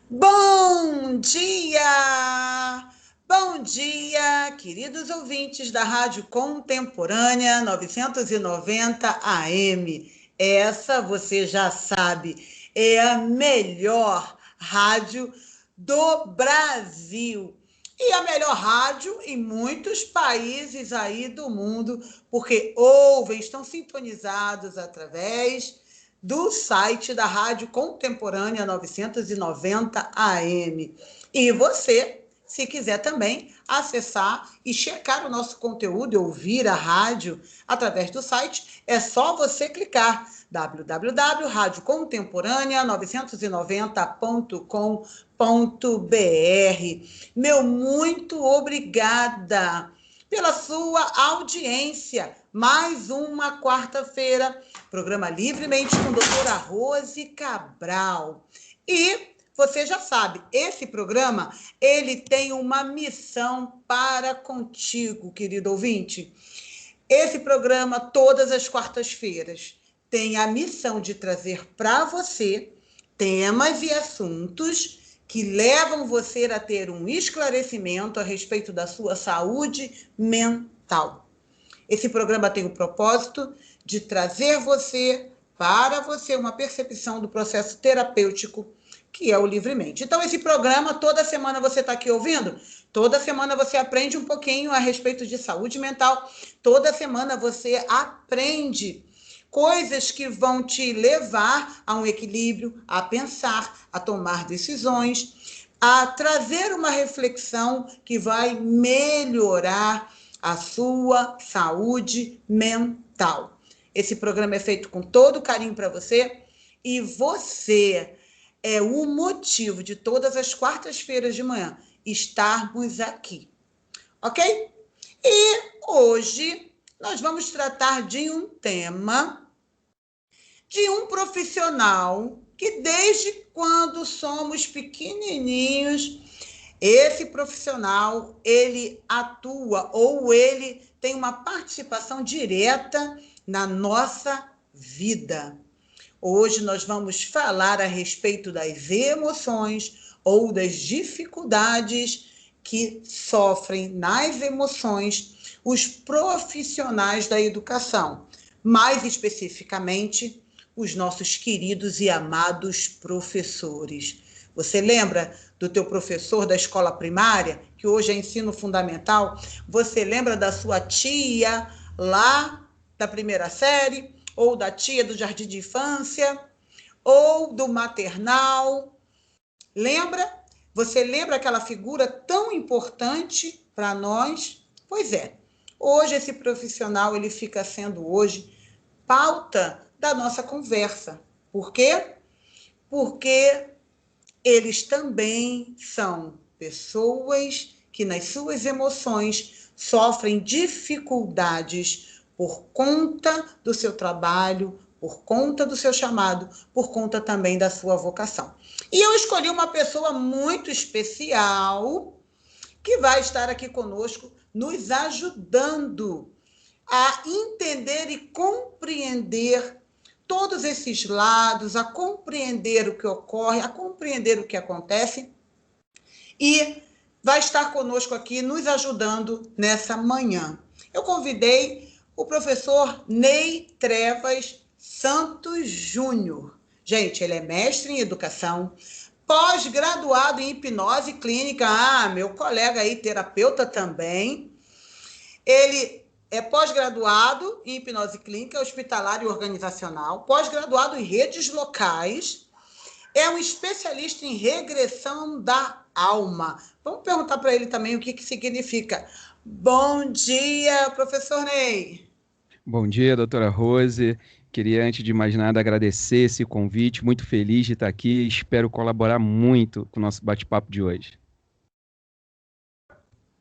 Bom dia! Bom dia, queridos ouvintes da Rádio Contemporânea 990 AM. Essa, você já sabe, é a melhor rádio do Brasil. E a melhor rádio em muitos países aí do mundo, porque ouvem, estão sintonizados através do site da Rádio Contemporânea 990 AM. E você, se quiser também acessar e checar o nosso conteúdo e ouvir a rádio através do site, é só você clicar www.radiocontemporânea990.com.br. Meu muito obrigada pela sua audiência. Mais uma quarta-feira, programa Livremente com doutora Rose Cabral. E você já sabe, esse programa, ele tem uma missão para contigo, querido ouvinte. Esse programa, todas as quartas-feiras, tem a missão de trazer para você temas e assuntos que levam você a ter um esclarecimento a respeito da sua saúde mental. Esse programa tem o propósito de trazer para você, uma percepção do processo terapêutico que é o Livremente. Então, esse programa, toda semana você está aqui ouvindo? Toda semana você aprende um pouquinho a respeito de saúde mental. Toda semana você aprende coisas que vão te levar a um equilíbrio, a pensar, a tomar decisões, a trazer uma reflexão que vai melhorar a sua saúde mental. Esse programa é feito com todo carinho para você e você é o motivo de todas as quartas-feiras de manhã estarmos aqui, ok? E hoje nós vamos tratar de um tema de um profissional que desde quando somos pequenininhos, esse profissional, ele atua ou ele tem uma participação direta na nossa vida. Hoje nós vamos falar a respeito das emoções ou das dificuldades que sofrem nas emoções os profissionais da educação, mais especificamente os nossos queridos e amados professores. Você lembra do teu professor da escola primária, que hoje é ensino fundamental? Você lembra da sua tia lá da primeira série? Ou da tia do jardim de infância? Ou do maternal? Lembra? Você lembra aquela figura tão importante para nós? Pois é. Hoje esse profissional ele fica sendo hoje pauta da nossa conversa. Por quê? Porque eles também são pessoas que nas suas emoções sofrem dificuldades por conta do seu trabalho, por conta do seu chamado, por conta também da sua vocação. E eu escolhi uma pessoa muito especial que vai estar aqui conosco, nos ajudando a entender e compreender todos esses lados, a compreender o que ocorre, a compreender o que acontece, e vai estar conosco aqui nos ajudando nessa manhã. Eu convidei o professor Ney Trevas Santos Júnior. Gente, ele é mestre em educação, pós-graduado em hipnose clínica. Meu colega aí, terapeuta também. Ele é pós-graduado em hipnose clínica, hospitalar e organizacional, pós-graduado em redes locais, é um especialista em regressão da alma. Vamos perguntar para ele também o que significa. Bom dia, professor Ney. Bom dia, doutora Rose. Queria, antes de mais nada, agradecer esse convite. Muito feliz de estar aqui e espero colaborar muito com o nosso bate-papo de hoje.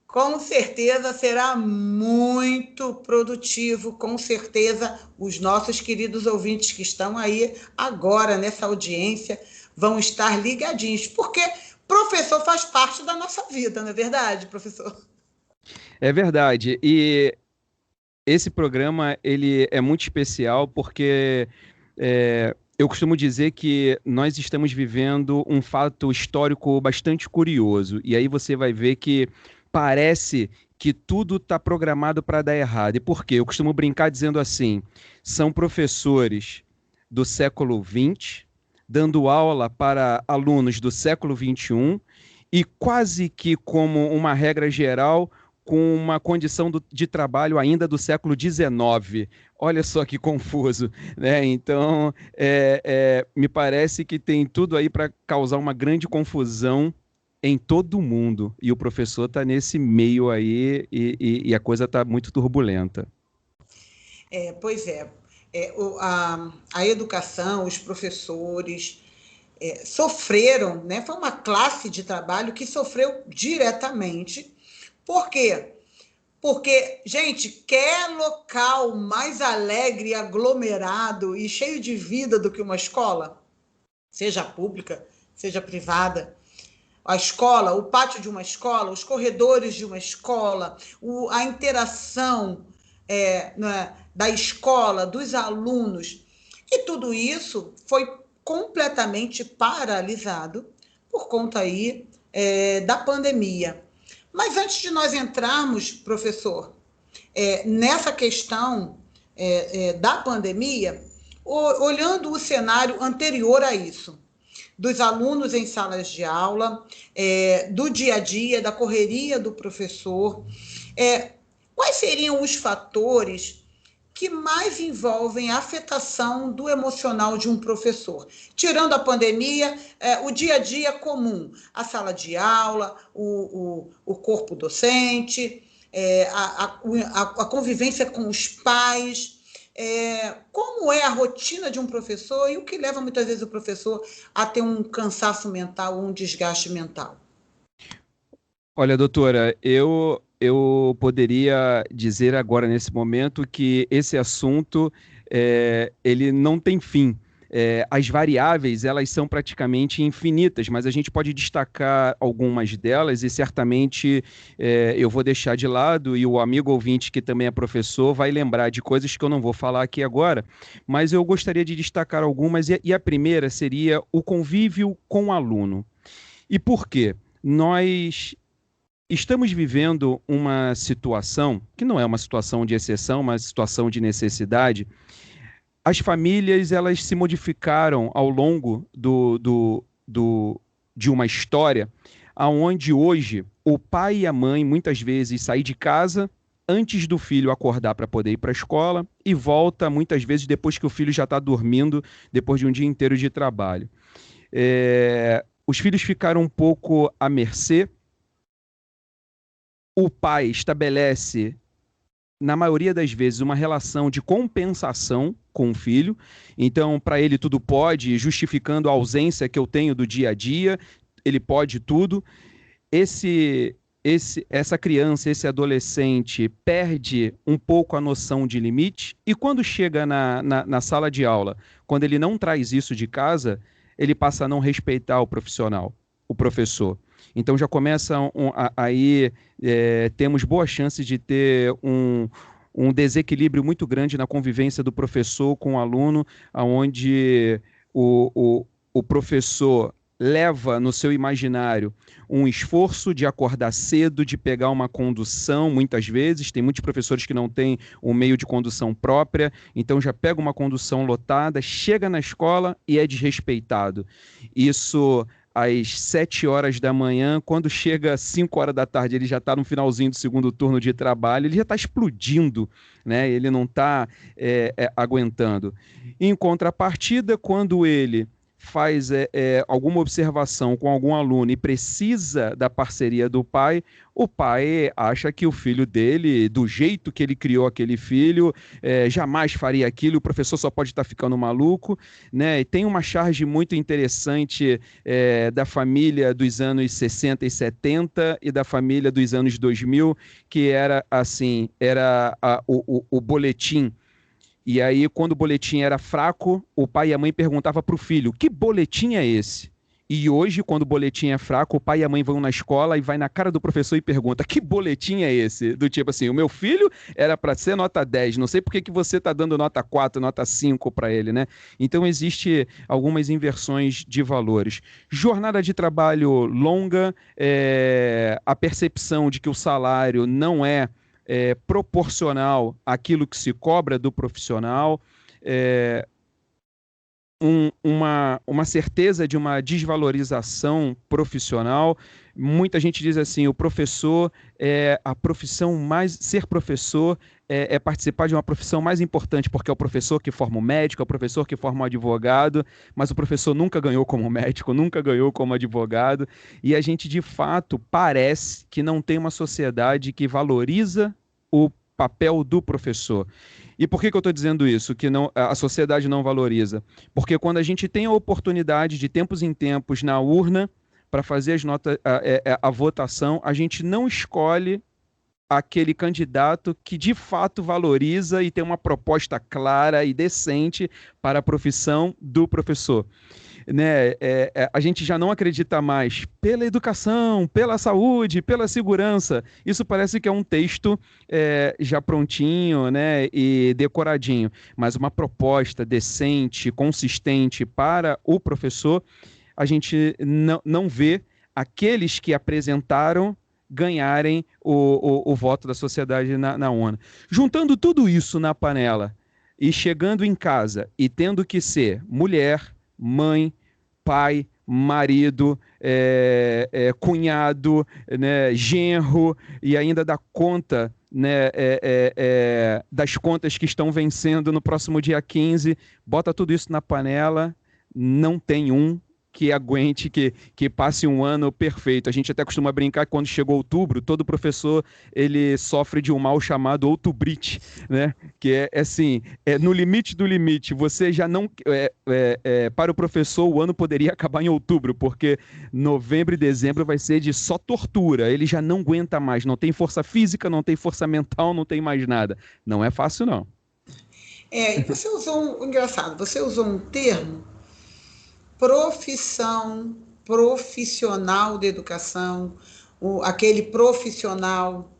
Com certeza será muito produtivo, com certeza os nossos queridos ouvintes que estão aí agora nessa audiência vão estar ligadinhos, porque professor faz parte da nossa vida, não é verdade, professor? É verdade. E esse programa ele é muito especial porque Eu costumo dizer que nós estamos vivendo um fato histórico bastante curioso, e aí você vai ver que parece que tudo está programado para dar errado. E por quê? Eu costumo brincar dizendo assim: são professores do século XX dando aula para alunos do século XXI e quase que como uma regra geral, com uma condição de trabalho ainda do século XIX. Olha só que confuso, né? Então, me parece que tem tudo aí para causar uma grande confusão em todo mundo. E o professor está nesse meio aí e a coisa está muito turbulenta. Pois é. A educação, os professores sofreram, né? Foi uma classe de trabalho que sofreu diretamente. Por quê? Porque, gente, quer local mais alegre, aglomerado e cheio de vida do que uma escola? Seja pública, seja privada. A escola, o pátio de uma escola, os corredores de uma escola, a interação da escola, dos alunos. E tudo isso foi completamente paralisado por conta aí da pandemia. Mas antes de nós entrarmos, professor, nessa questão da pandemia, olhando o cenário anterior a isso, dos alunos em salas de aula, do dia a dia, da correria do professor, quais seriam os fatores que mais envolvem a afetação do emocional de um professor? Tirando a pandemia, o dia a dia comum, a sala de aula, o corpo docente, a convivência com os pais, como é a rotina de um professor e o que leva muitas vezes o professor a ter um cansaço mental, um desgaste mental? Olha, doutora, eu poderia dizer agora, nesse momento, que esse assunto ele não tem fim. As variáveis, elas são praticamente infinitas, mas a gente pode destacar algumas delas e certamente eu vou deixar de lado e o amigo ouvinte que também é professor vai lembrar de coisas que eu não vou falar aqui agora, mas eu gostaria de destacar algumas e a primeira seria o convívio com o aluno. E por quê? Nós estamos vivendo uma situação, que não é uma situação de exceção, mas situação de necessidade. As famílias, elas se modificaram ao longo de uma história, onde hoje o pai e a mãe, muitas vezes, saem de casa antes do filho acordar para poder ir para a escola e volta, muitas vezes, depois que o filho já está dormindo, depois de um dia inteiro de trabalho. Os filhos ficaram um pouco à mercê. O pai estabelece, na maioria das vezes, uma relação de compensação com o filho. Então, para ele tudo pode, justificando a ausência que eu tenho do dia a dia, ele pode tudo. Essa criança, esse adolescente, perde um pouco a noção de limite, e quando chega na sala de aula, quando ele não traz isso de casa, ele passa a não respeitar o profissional, o professor. Então já começa aí, temos boas chances de ter um desequilíbrio muito grande na convivência do professor com o aluno, onde o professor leva no seu imaginário um esforço de acordar cedo, de pegar uma condução, muitas vezes, tem muitos professores que não têm um meio de condução própria, então já pega uma condução lotada, chega na escola e é desrespeitado. Isso às 7 horas da manhã, quando chega às 5 horas da tarde, ele já está no finalzinho do segundo turno de trabalho, ele já está explodindo, né? Ele não está aguentando. Em contrapartida, quando ele faz alguma observação com algum aluno e precisa da parceria do pai, o pai acha que o filho dele, do jeito que ele criou aquele filho, jamais faria aquilo, o professor só pode estar ficando maluco, né? E tem uma charge muito interessante da família dos anos 60 e 70 e da família dos anos 2000, que era assim, o boletim. E aí, quando o boletim era fraco, o pai e a mãe perguntavam para o filho: que boletim é esse? E hoje, quando o boletim é fraco, o pai e a mãe vão na escola e vai na cara do professor e pergunta: que boletim é esse? Do tipo assim, o meu filho era para ser nota 10, não sei por que que você está dando nota 4, nota 5 para ele, né? Então, existe algumas inversões de valores. Jornada de trabalho longa, a percepção de que o salário não é proporcional àquilo que se cobra do profissional, é, uma certeza de uma desvalorização profissional. Muita gente diz assim, o professor é a profissão mais... Ser professor é participar de uma profissão mais importante, porque é o professor que forma o médico, é o professor que forma o advogado, mas o professor nunca ganhou como médico, nunca ganhou como advogado, e a gente, de fato, parece que não tem uma sociedade que valoriza o papel do professor. E por que que eu estou dizendo isso? Que não, a sociedade não valoriza? Porque quando a gente tem a oportunidade de tempos em tempos na urna para fazer as notas, a votação, a gente não escolhe aquele candidato que de fato valoriza e tem uma proposta clara e decente para a profissão do professor. Né, a gente já não acredita mais pela educação, pela saúde, pela segurança. Isso parece que é um texto já prontinho, né, e decoradinho, mas uma proposta decente, consistente para o professor, a gente não vê aqueles que apresentaram ganharem o voto da sociedade na ONU. Juntando tudo isso na panela e chegando em casa e tendo que ser mulher, mãe, pai, marido, cunhado, né, genro, e ainda dá conta, né, das contas que estão vencendo no próximo dia 15, bota tudo isso na panela, não tem um que aguente, que passe um ano perfeito. A gente até costuma brincar que quando chegou outubro, todo professor ele sofre de um mal chamado outubrite, né? Que é assim, no limite do limite. Você já não... para o professor, o ano poderia acabar em outubro, porque novembro e dezembro vai ser de só tortura. Ele já não aguenta mais, não tem força física, não tem força mental, não tem mais nada. Não é fácil, não. E você usou engraçado, você usou um termo, profissão, profissional de educação, aquele profissional.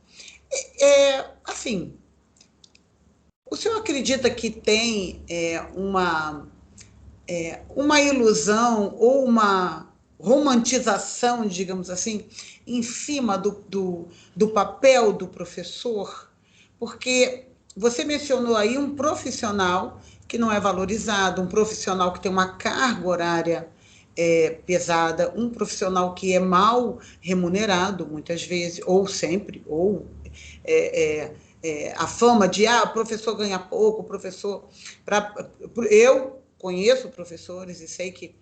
Assim, o senhor acredita que tem uma ilusão ou uma romantização, digamos assim, em cima do papel do professor? Porque você mencionou aí um profissional que não é valorizado, um profissional que tem uma carga horária pesada, um profissional que é mal remunerado, muitas vezes, ou sempre, ou a fama de, o professor ganha pouco, o professor... Eu conheço professores e sei que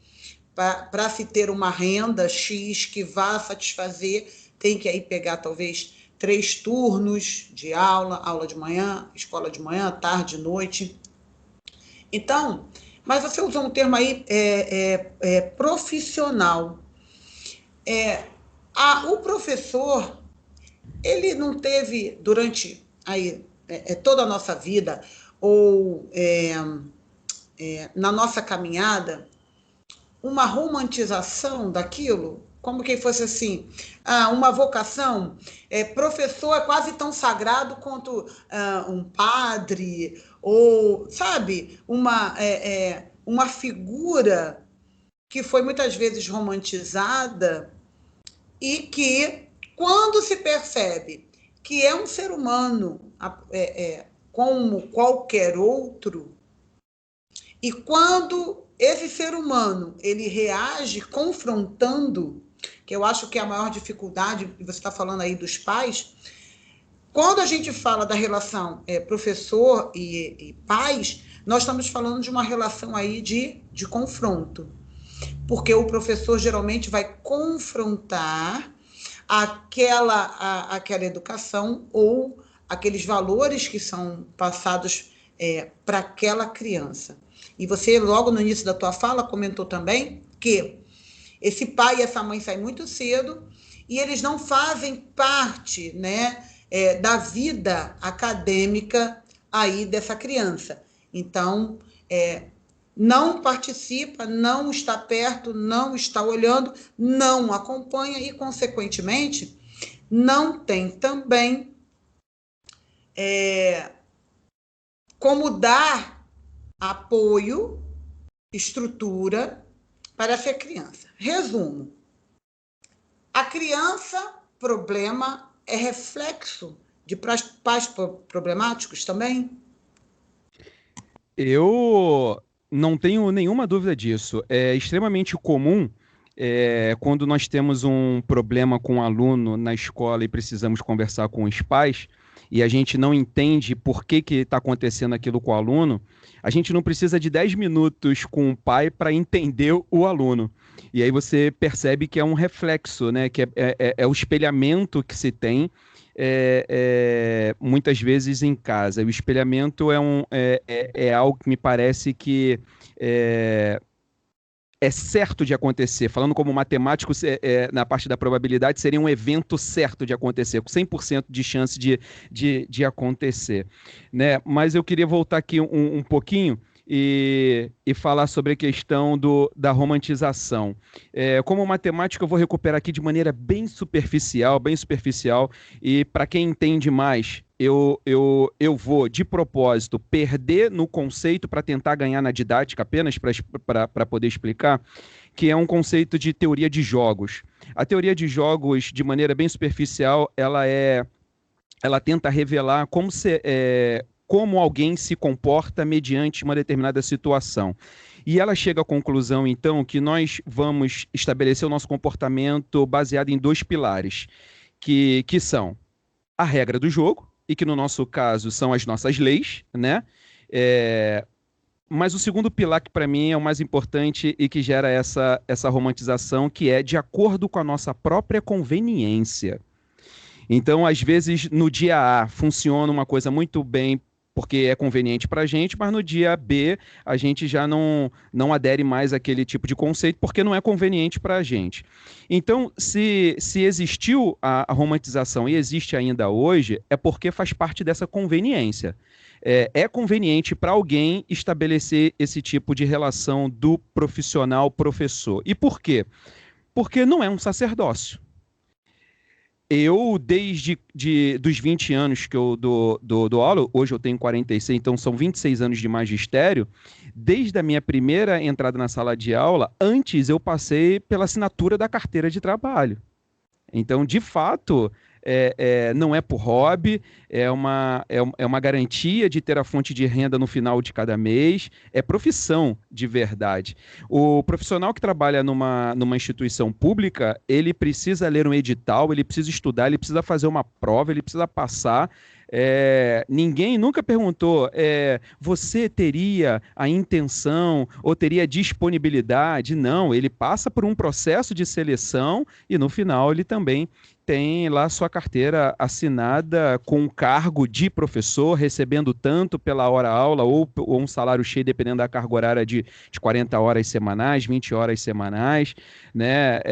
para se ter uma renda X que vá satisfazer, tem que aí pegar talvez 3 turnos de aula de manhã, escola de manhã, tarde, noite. Então, mas você usou um termo aí, profissional. O professor, ele não teve, durante aí, toda a nossa vida, ou na nossa caminhada, uma romantização daquilo, como que fosse assim, uma vocação, professor é quase tão sagrado quanto um padre, ou, sabe, uma figura que foi muitas vezes romantizada e que, quando se percebe que é um ser humano como qualquer outro, e quando esse ser humano ele reage confrontando, que eu acho que é a maior dificuldade, e você está falando aí dos pais, quando a gente fala da relação professor e pais, nós estamos falando de uma relação aí de confronto, porque o professor geralmente vai confrontar aquela educação ou aqueles valores que são passados para aquela criança. E você, logo no início da tua fala, comentou também que esse pai e essa mãe saem muito cedo e eles não fazem parte, né, da vida acadêmica aí dessa criança. Então, não participa, não está perto, não está olhando, não acompanha e, consequentemente, não tem também como dar apoio, estrutura para essa criança. Resumo: a criança, problema, é reflexo de pais problemáticos também? Eu não tenho nenhuma dúvida disso. É extremamente comum, quando nós temos um problema com um aluno na escola e precisamos conversar com os pais, e a gente não entende por que está acontecendo aquilo com o aluno, a gente não precisa de 10 minutos com o pai para entender o aluno. E aí você percebe que é um reflexo, né? Que é o espelhamento que se tem muitas vezes em casa. O espelhamento é algo que me parece que é certo de acontecer. Falando como matemático, na parte da probabilidade, seria um evento certo de acontecer, com 100% de chance de acontecer. Né? Mas eu queria voltar aqui um pouquinho e falar sobre a questão da romantização. Como matemático, eu vou recuperar aqui de maneira bem superficial, e para quem entende mais, eu vou, de propósito, perder no conceito para tentar ganhar na didática, apenas para poder explicar, que é um conceito de teoria de jogos. A teoria de jogos, de maneira bem superficial, ela tenta revelar como alguém se comporta mediante uma determinada situação. E ela chega à conclusão, então, que nós vamos estabelecer o nosso comportamento baseado em 2 pilares, que são a regra do jogo, e que no nosso caso são as nossas leis, né? Mas o segundo pilar, que para mim é o mais importante e que gera essa romantização, que é de acordo com a nossa própria conveniência. Então, às vezes, no dia A funciona uma coisa muito bem porque é conveniente para a gente, mas no dia B a gente já não adere mais àquele tipo de conceito porque não é conveniente para a gente. Então, se existiu a romantização e existe ainda hoje, é porque faz parte dessa conveniência. É conveniente para alguém estabelecer esse tipo de relação do profissional-professor. E por quê? Porque não é um sacerdócio. Eu, desde dos 20 anos que eu dou aula, hoje eu tenho 46, então são 26 anos de magistério, desde a minha primeira entrada na sala de aula, antes eu passei pela assinatura da carteira de trabalho. Então, de fato, não é por hobby, é uma garantia de ter a fonte de renda no final de cada mês, é profissão de verdade. O profissional que trabalha numa instituição pública, ele precisa ler um edital, ele precisa estudar, ele precisa fazer uma prova, ele precisa passar. Ninguém nunca perguntou, você teria a intenção ou teria disponibilidade? Não, ele passa por um processo de seleção e no final ele também tem lá sua carteira assinada com um cargo de professor, recebendo tanto pela hora-aula ou um salário cheio, dependendo da carga horária de 40 horas semanais, 20 horas semanais, né?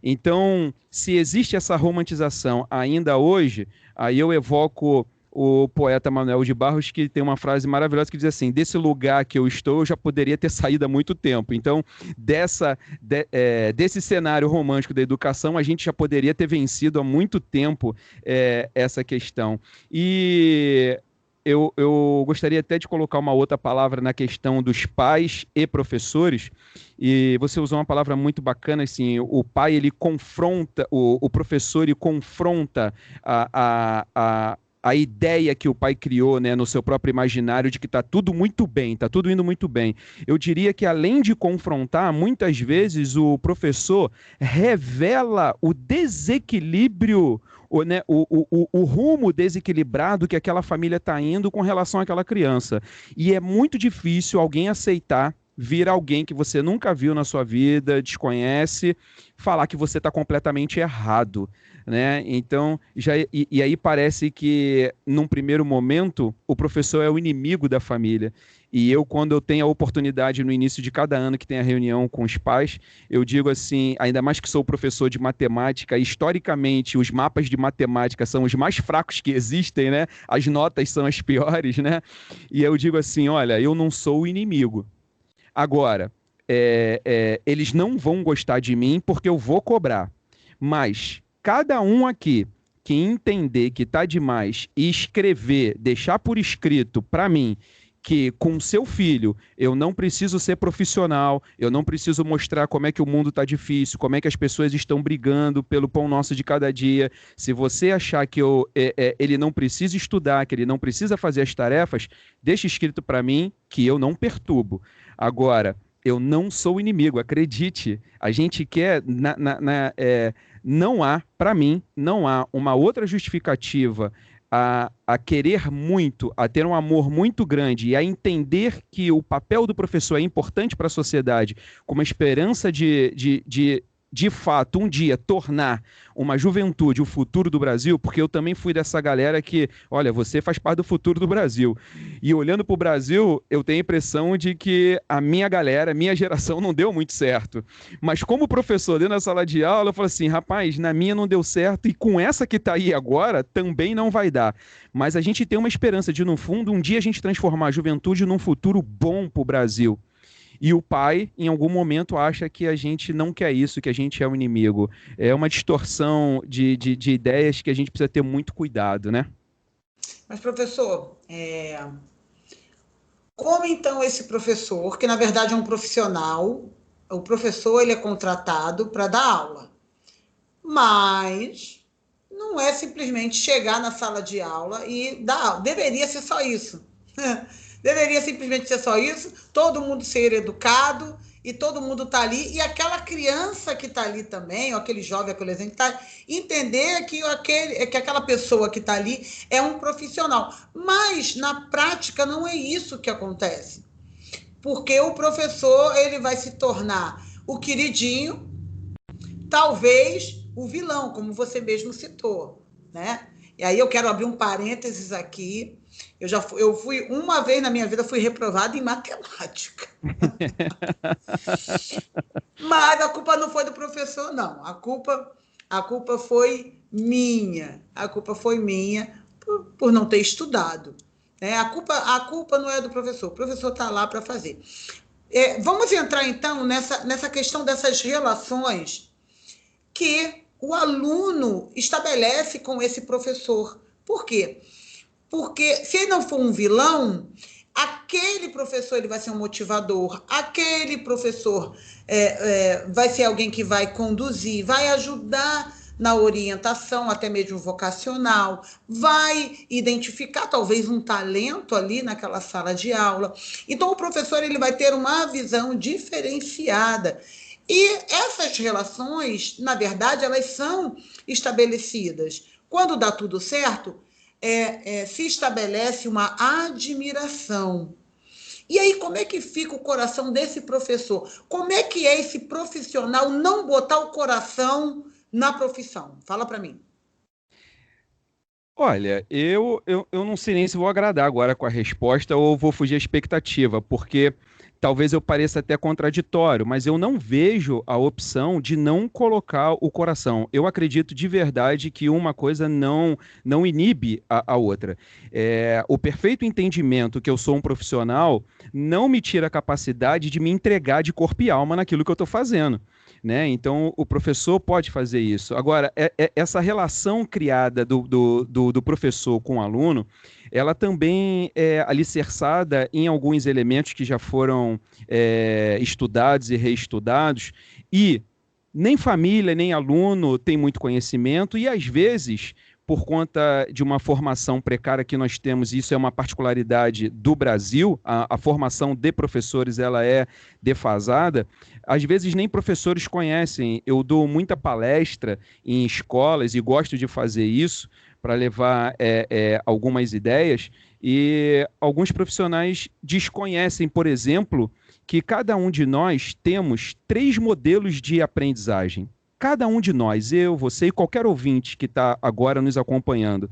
Então, se existe essa romantização ainda hoje, aí eu evoco o poeta Manuel de Barros, que tem uma frase maravilhosa que diz assim: desse lugar que eu estou, eu já poderia ter saído há muito tempo. Então, desse cenário romântico da educação, a gente já poderia ter vencido há muito tempo essa questão. E eu gostaria até de colocar uma outra palavra na questão dos pais e professores, e você usou uma palavra muito bacana, assim, o pai, ele confronta, o professor, ele confronta a ideia que o pai criou, né, no seu próprio imaginário de que está tudo muito bem, está tudo indo muito bem. Eu diria que, além de confrontar, muitas vezes o professor revela o desequilíbrio, o rumo desequilibrado que aquela família está indo com relação àquela criança. E é muito difícil alguém aceitar vir alguém que você nunca viu na sua vida, desconhece, falar que você está completamente errado, né? Então, e aí parece que, num primeiro momento, o professor é o inimigo da família. E quando eu tenho a oportunidade, no início de cada ano que tem a reunião com os pais, eu digo assim, ainda mais que sou professor de matemática, historicamente, os mapas de matemática são os mais fracos que existem, né? As notas são as piores, né? E eu digo assim, olha, eu não sou o inimigo. Agora, eles não vão gostar de mim porque eu vou cobrar. Mas cada um aqui que entender que está demais e escrever, deixar por escrito para mim que com seu filho eu não preciso ser profissional, eu não preciso mostrar como é que o mundo está difícil, como é que as pessoas estão brigando pelo pão nosso de cada dia. Se você achar que ele não precisa estudar, que ele não precisa fazer as tarefas, deixa escrito para mim que eu não perturbo. Agora, eu não sou inimigo, acredite. A gente quer... não há, para mim, não há uma outra justificativa a querer muito, a ter um amor muito grande e a entender que o papel do professor é importante para a sociedade, com uma esperança de fato, um dia, tornar uma juventude o futuro do Brasil, porque eu também fui dessa galera que, olha, você faz parte do futuro do Brasil. E olhando para o Brasil, eu tenho a impressão de que a minha galera, a minha geração não deu muito certo. Mas como professor dentro da sala de aula, eu falo assim, rapaz, na minha não deu certo e com essa que está aí agora, também não vai dar. Mas a gente tem uma esperança de, no fundo, um dia a gente transformar a juventude num futuro bom para o Brasil. E o pai, em algum momento, acha que a gente não quer isso, que a gente é o inimigo. É uma distorção de ideias que a gente precisa ter muito cuidado, né? Mas, professor, como então esse professor, que na verdade é um profissional, o professor ele é contratado para dar aula, mas não é simplesmente chegar na sala de aula e dar aula. Deveria ser só isso. Deveria simplesmente ser só isso, todo mundo ser educado e todo mundo tá ali, e aquela criança que tá ali também, ou aquele jovem, adolescente, tá, entender que aquela pessoa que tá ali é um profissional. Mas, na prática, não é isso que acontece. Porque o professor ele vai se tornar o queridinho, talvez o vilão, como você mesmo citou, né? E aí eu quero abrir um parênteses aqui. Eu fui, uma vez na minha vida, fui reprovada em matemática. Mas a culpa não foi do professor, não. A culpa foi minha. A culpa foi minha por não ter estudado. Né? A culpa não é do professor. O professor está lá para fazer. Vamos entrar, então, nessa questão dessas relações que o aluno estabelece com esse professor. Por quê? Porque se ele não for um vilão, aquele professor ele vai ser um motivador, aquele professor vai ser alguém que vai conduzir, vai ajudar na orientação, até mesmo vocacional, vai identificar talvez um talento ali naquela sala de aula. Então, o professor ele vai ter uma visão diferenciada. E essas relações, na verdade, elas são estabelecidas. Quando dá tudo certo, se estabelece uma admiração. E aí, como é que fica o coração desse professor? Como é que é esse profissional não botar o coração na profissão? Fala para mim. Olha, eu não sei nem se vou agradar agora com a resposta ou vou fugir à expectativa, porque talvez eu pareça até contraditório, mas eu não vejo a opção de não colocar o coração. Eu acredito de verdade que uma coisa não inibe a outra. O perfeito entendimento que eu sou um profissional não me tira a capacidade de me entregar de corpo e alma naquilo que eu estou fazendo. Né? Então, o professor pode fazer isso. Agora, essa relação criada do professor com o aluno, ela também é alicerçada em alguns elementos que já foram estudados e reestudados, e nem família, nem aluno tem muito conhecimento, e às vezes, por conta de uma formação precária que nós temos, isso é uma particularidade do Brasil, a formação de professores ela é defasada, às vezes nem professores conhecem. Eu dou muita palestra em escolas e gosto de fazer isso para levar algumas ideias, e alguns profissionais desconhecem, por exemplo, que cada um de nós temos 3 modelos de aprendizagem. Cada um de nós, eu, você e qualquer ouvinte que está agora nos acompanhando.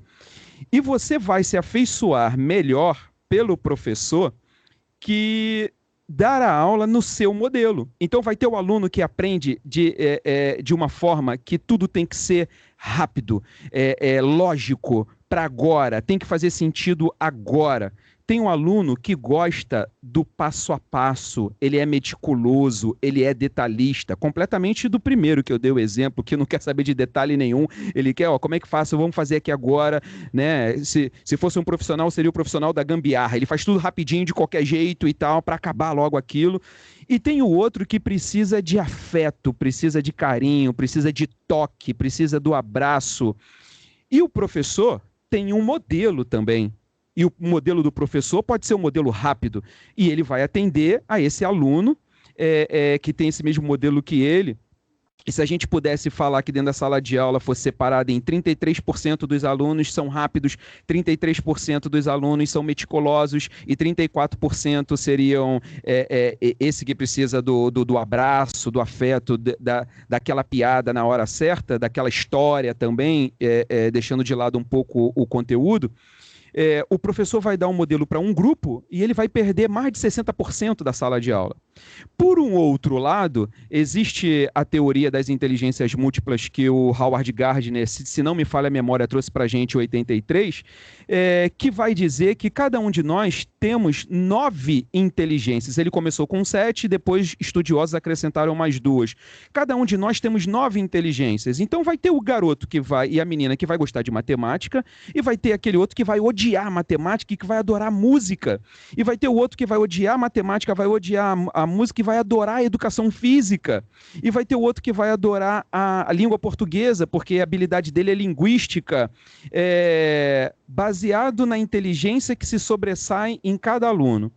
E você vai se afeiçoar melhor pelo professor que dar a aula no seu modelo. Então vai ter o aluno que aprende de uma forma que tudo tem que ser rápido, lógico, para agora, tem que fazer sentido agora. tem um aluno que gosta do passo a passo, ele é meticuloso, ele é detalhista, completamente do primeiro que eu dei o exemplo, que não quer saber de detalhe nenhum, ele quer, como é que faço? Vamos fazer aqui agora, né? Se fosse um profissional, seria o profissional da gambiarra, ele faz tudo rapidinho, de qualquer jeito e tal, para acabar logo aquilo. E tem o outro que precisa de afeto, precisa de carinho, precisa de toque, precisa do abraço. E o professor tem um modelo também. E o modelo do professor pode ser um modelo rápido. E ele vai atender a esse aluno que tem esse mesmo modelo que ele. E se a gente pudesse falar que dentro da sala de aula fosse separada em 33% dos alunos são rápidos, 33% dos alunos são meticulosos e 34% seriam esse que precisa do abraço, do afeto, daquela piada na hora certa, daquela história também, deixando de lado um pouco o conteúdo. O professor vai dar um modelo para um grupo e ele vai perder mais de 60% da sala de aula. Por um outro lado, existe a teoria das inteligências múltiplas que o Howard Gardner, se não me falha a memória, trouxe para a gente em 83, que vai dizer que cada um de nós temos 9 inteligências. Ele começou com 7, depois estudiosos acrescentaram mais 2. Cada um de nós temos 9 inteligências. Então vai ter o garoto que vai, e a menina que vai gostar de matemática, e vai ter aquele outro que vai odiar matemática e que vai adorar música. E vai ter o outro que vai odiar matemática, vai odiar a música e vai adorar a educação física. E vai ter o outro que vai adorar a língua portuguesa, porque a habilidade dele é linguística, baseado na inteligência que se sobressai em cada aluno.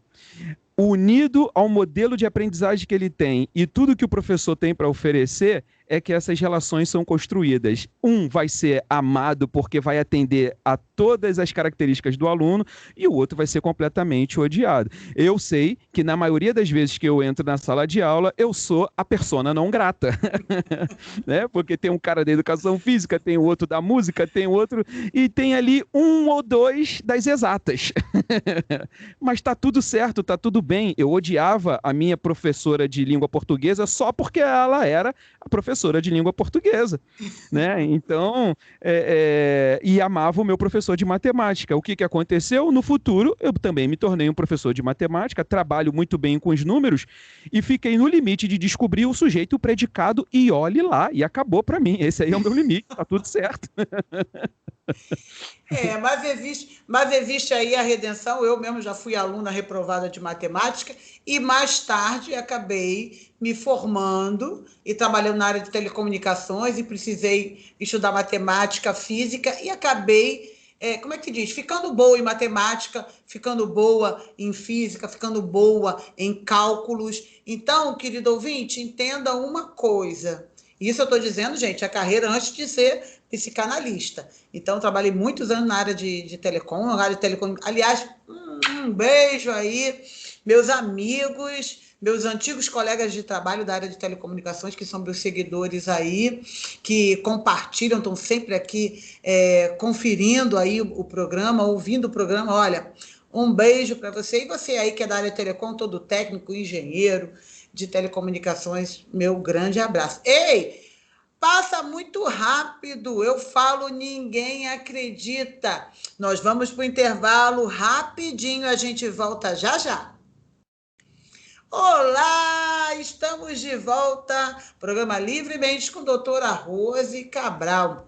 Unido ao modelo de aprendizagem que ele tem e tudo que o professor tem para oferecer, é que essas relações são construídas. Um vai ser amado porque vai atender a todas as características do aluno e o outro vai ser completamente odiado. Eu sei que na maioria das vezes que eu entro na sala de aula, eu sou a persona não grata. Né? Porque tem um cara da educação física, tem o outro da música, tem outro e tem ali um ou dois das exatas. Mas está tudo certo, está tudo bem. Eu odiava a minha professora de língua portuguesa só porque ela era a professora de língua portuguesa, né? Então, e amava o meu professor de matemática. O que aconteceu? No futuro, eu também me tornei um professor de matemática, trabalho muito bem com os números e fiquei no limite de descobrir o sujeito, o predicado, e olhe lá, e acabou para mim. Esse aí é o meu limite, tá tudo certo. Mas existe aí a redenção. Eu mesmo já fui aluna reprovada de matemática e mais tarde acabei me formando e trabalhando na área de telecomunicações e precisei estudar matemática, física e acabei, como é que se diz? Ficando boa em matemática, ficando boa em física, ficando boa em cálculos. Então, querido ouvinte, entenda uma coisa. Isso eu estou dizendo, gente, a carreira antes de ser psicanalista. Então, trabalhei muitos anos na área de telecom, aliás, um beijo aí, meus amigos, meus antigos colegas de trabalho da área de telecomunicações, que são meus seguidores aí, que compartilham, estão sempre aqui conferindo aí o programa, ouvindo o programa. Olha, um beijo para você. E você aí que é da área de telecom, todo técnico, engenheiro de telecomunicações, meu grande abraço. Ei! Passa muito rápido, eu falo, ninguém acredita. Nós vamos para o intervalo rapidinho, a gente volta já já. Olá, estamos de volta, programa Livremente com a doutora Rose Cabral.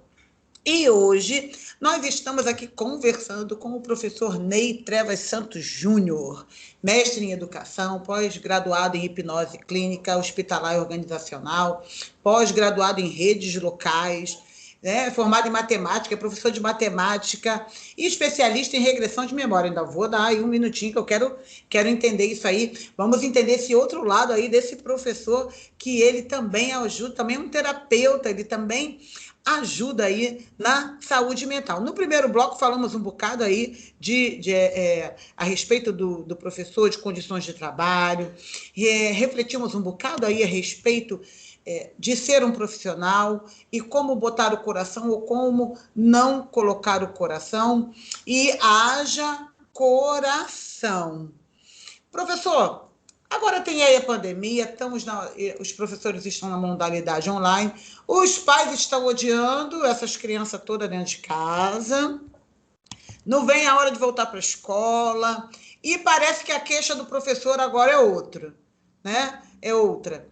E hoje nós estamos aqui conversando com o professor Ney Trevas Santos Júnior, mestre em educação, pós-graduado em hipnose clínica, hospitalar e organizacional, pós-graduado em redes locais, formado em matemática, professor de matemática e especialista em regressão de memória. Ainda vou dar aí um minutinho que eu quero entender isso aí. Vamos entender esse outro lado aí desse professor, que ele também ajuda, também é um terapeuta, ele também ajuda aí na saúde mental. No primeiro bloco falamos um bocado aí a respeito do professor, de condições de trabalho, refletimos um bocado aí a respeito de ser um profissional e como botar o coração ou como não colocar o coração, e haja coração. Professor, agora tem aí a pandemia, os professores estão na modalidade online, os pais estão odiando essas crianças todas dentro de casa, não vem a hora de voltar para a escola, E parece que a queixa do professor agora é outra, né? É outra.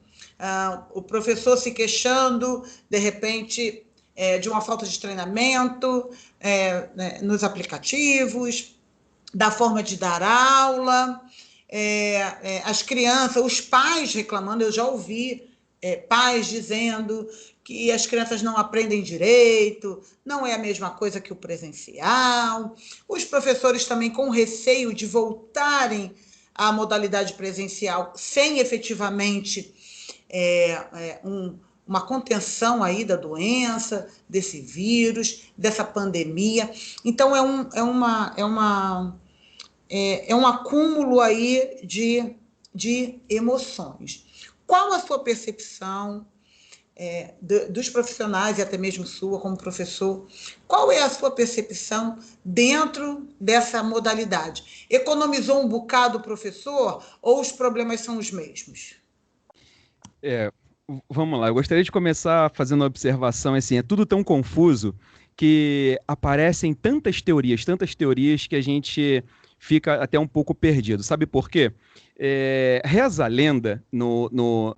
O professor se queixando, de repente, de uma falta de treinamento né, nos aplicativos, da forma de dar aula, as crianças, os pais reclamando, eu já ouvi pais dizendo que as crianças não aprendem direito, não é a mesma coisa que o presencial, os professores também com receio de voltarem à modalidade presencial sem efetivamente uma contenção aí da doença, desse vírus, dessa pandemia. Então, é um acúmulo aí de emoções. Qual a sua percepção dos profissionais e até mesmo sua como professor? Qual é a sua percepção dentro dessa modalidade? Economizou um bocado o professor ou os problemas são os mesmos? Vamos lá, eu gostaria de começar fazendo uma observação, assim, é tudo tão confuso que aparecem tantas teorias que a gente fica até um pouco perdido. Sabe por quê? Reza a lenda no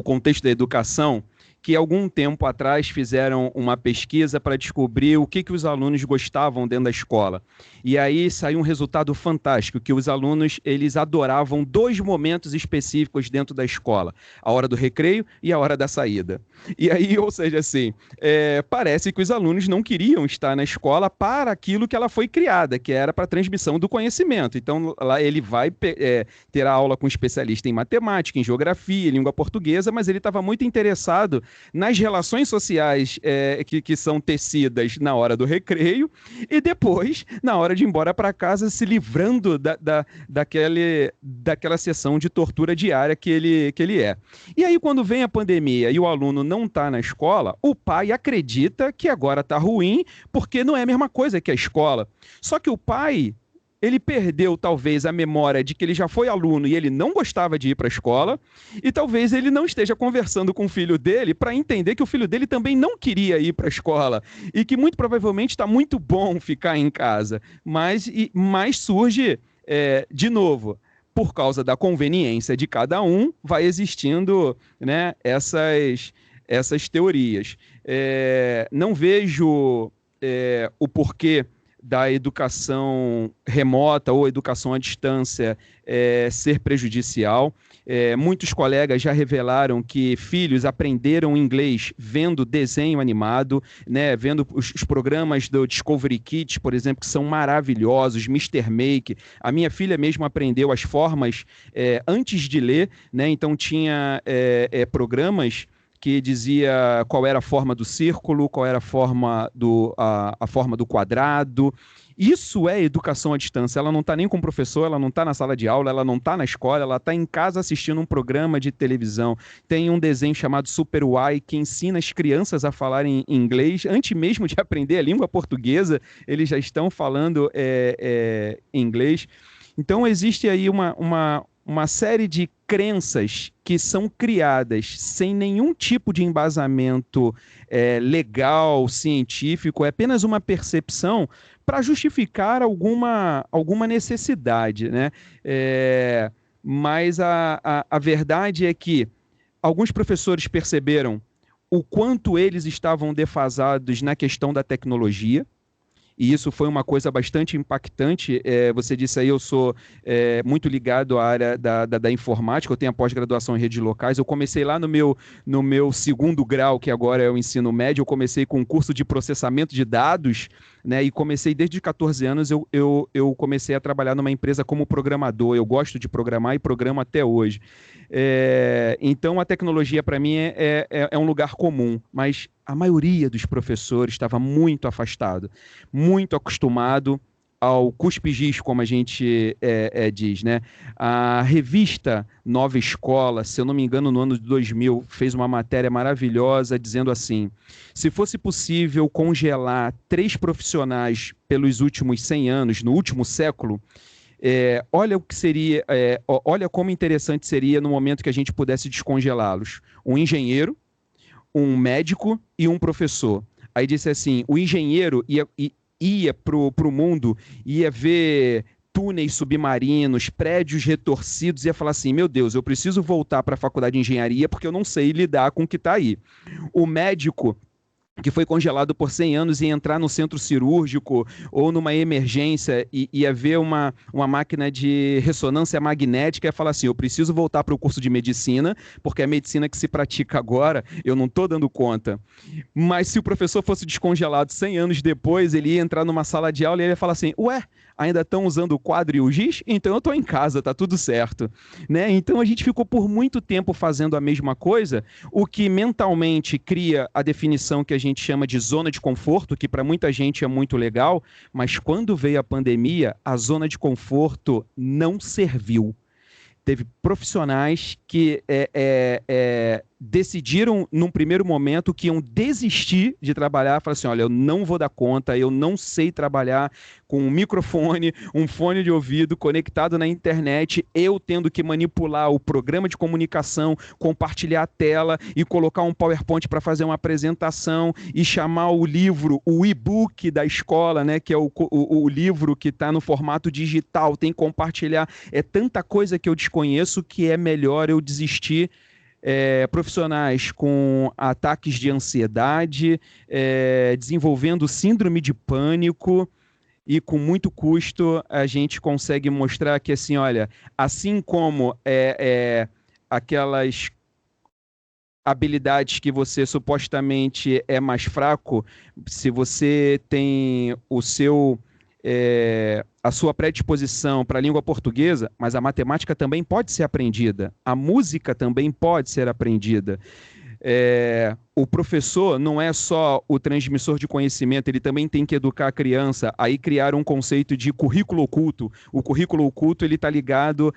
contexto da educação que algum tempo atrás fizeram uma pesquisa para descobrir o que os alunos gostavam dentro da escola. E aí saiu um resultado fantástico, que os alunos eles adoravam 2 momentos específicos dentro da escola, a hora do recreio e a hora da saída. E aí, ou seja, assim, parece que os alunos não queriam estar na escola para aquilo que ela foi criada, que era para a transmissão do conhecimento. Então, lá ele vai ter a aula com um especialista em matemática, em geografia, em língua portuguesa, mas ele estava muito interessado nas relações sociais que são tecidas na hora do recreio e depois, na hora de ir embora para casa, se livrando daquela sessão de tortura diária que ele é. E aí, quando vem a pandemia e o aluno não está na escola, o pai acredita que agora está ruim porque não é a mesma coisa que a escola. Só que o pai ele perdeu talvez a memória de que ele já foi aluno e ele não gostava de ir para a escola, e talvez ele não esteja conversando com o filho dele para entender que o filho dele também não queria ir para a escola e que muito provavelmente está muito bom ficar em casa, mas surge de novo. Por causa da conveniência de cada um, vai existindo, né, essas teorias. Não vejo o porquê da educação remota ou educação à distância ser prejudicial. Muitos colegas já revelaram que filhos aprenderam inglês vendo desenho animado, né, vendo os programas do Discovery Kids, por exemplo, que são maravilhosos, Mr. Make. A minha filha mesmo aprendeu as formas antes de ler, né, então tinha programas que dizia qual era a forma do círculo, qual era a forma do quadrado. Isso é educação à distância. Ela não está nem com o professor, ela não está na sala de aula, ela não está na escola, ela está em casa assistindo um programa de televisão. Tem um desenho chamado Super Y que ensina as crianças a falarem inglês. Antes mesmo de aprender a língua portuguesa, eles já estão falando inglês. Então, existe aí uma série de crenças que são criadas sem nenhum tipo de embasamento legal, científico, é apenas uma percepção para justificar alguma necessidade, né? Mas a verdade é que alguns professores perceberam o quanto eles estavam defasados na questão da tecnologia, e isso foi uma coisa bastante impactante. Você disse aí, eu sou muito ligado à área da informática, eu tenho a pós-graduação em redes locais, eu comecei lá no meu 2º grau, que agora é o ensino médio, eu comecei com um curso de processamento de dados, né, e comecei desde os 14 anos, eu comecei a trabalhar numa empresa como programador, eu gosto de programar e programo até hoje. Então a tecnologia para mim é um lugar comum, mas a maioria dos professores estava muito afastado, muito acostumado ao cuspe-giz, como a gente diz, né? A revista Nova Escola, se eu não me engano, no ano de 2000, fez uma matéria maravilhosa dizendo assim: se fosse possível congelar 3 profissionais pelos últimos 100 anos, no último século, olha o que seria, olha como interessante seria no momento que a gente pudesse descongelá-los. Um engenheiro, um médico e um professor. Aí disse assim, o engenheiro ia para o mundo, ia ver túneis submarinos, prédios retorcidos, ia falar assim, meu Deus, eu preciso voltar para a faculdade de engenharia porque eu não sei lidar com o que está aí. O médico que foi congelado por 100 anos e entrar no centro cirúrgico ou numa emergência e ia ver uma máquina de ressonância magnética e falar assim, eu preciso voltar para o curso de medicina, porque a medicina que se pratica agora, eu não estou dando conta. Mas se o professor fosse descongelado 100 anos depois, ele ia entrar numa sala de aula e ele ia falar assim, ué, ainda estão usando o quadro e o giz? Então eu estou em casa, tá tudo certo. Né? Então a gente ficou por muito tempo fazendo a mesma coisa, o que mentalmente cria a definição que a gente chama de zona de conforto, que para muita gente é muito legal, mas quando veio a pandemia, a zona de conforto não serviu. Teve profissionais que decidiram, num primeiro momento, que iam desistir de trabalhar, falaram assim, olha, eu não vou dar conta, eu não sei trabalhar com um microfone, um fone de ouvido conectado na internet, eu tendo que manipular o programa de comunicação, compartilhar a tela e colocar um PowerPoint para fazer uma apresentação e chamar o livro, o e-book da escola, né, que é o livro que está no formato digital, tem que compartilhar. É tanta coisa que eu desconheço que é melhor eu desistir. Profissionais com ataques de ansiedade, desenvolvendo síndrome de pânico, e com muito custo a gente consegue mostrar que, assim, olha, assim como aquelas habilidades que você supostamente é mais fraco, se você tem a sua predisposição para a língua portuguesa, mas a matemática também pode ser aprendida, a música também pode ser aprendida. O professor não é só o transmissor de conhecimento, ele também tem que educar a criança. Aí criaram um conceito de currículo oculto. O currículo oculto está ligado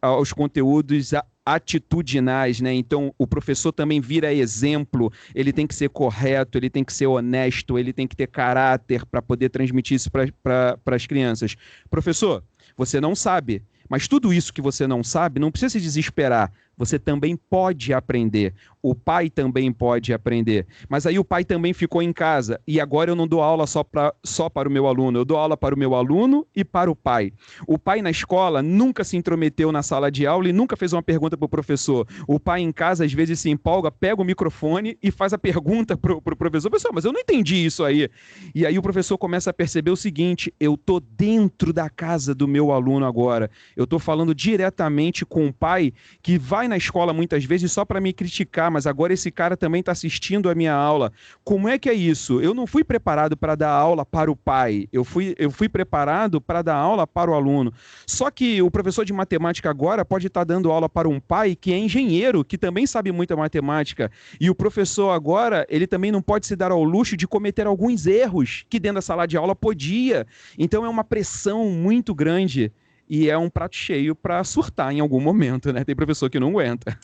aos conteúdos atitudinais, né? Então, o professor também vira exemplo, ele tem que ser correto, ele tem que ser honesto, ele tem que ter caráter para poder transmitir isso para as crianças. Professor, você não sabe, mas tudo isso que você não sabe, não precisa se desesperar. Você também pode aprender. O pai também pode aprender. Mas aí o pai também ficou em casa. E agora eu não dou aula só para o meu aluno. Eu dou aula para o meu aluno e para o pai. O pai na escola nunca se intrometeu na sala de aula e nunca fez uma pergunta para o professor. O pai em casa às vezes se empolga, pega o microfone e faz a pergunta para o professor. Professor, mas eu não entendi isso aí. E aí o professor começa a perceber o seguinte, eu estou dentro da casa do meu aluno agora. Eu estou falando diretamente com o pai que vai na escola muitas vezes só para me criticar, mas agora esse cara também está assistindo a minha aula. Como é que é isso? Eu não fui preparado para dar aula para o pai, eu fui preparado para dar aula para o aluno. Só que o professor de matemática agora pode estar dando aula para um pai que é engenheiro, que também sabe muita matemática, e o professor agora, ele também não pode se dar ao luxo de cometer alguns erros que dentro da sala de aula podia. Então é uma pressão muito grande. E é um prato cheio para surtar em algum momento, né? Tem professor que não aguenta.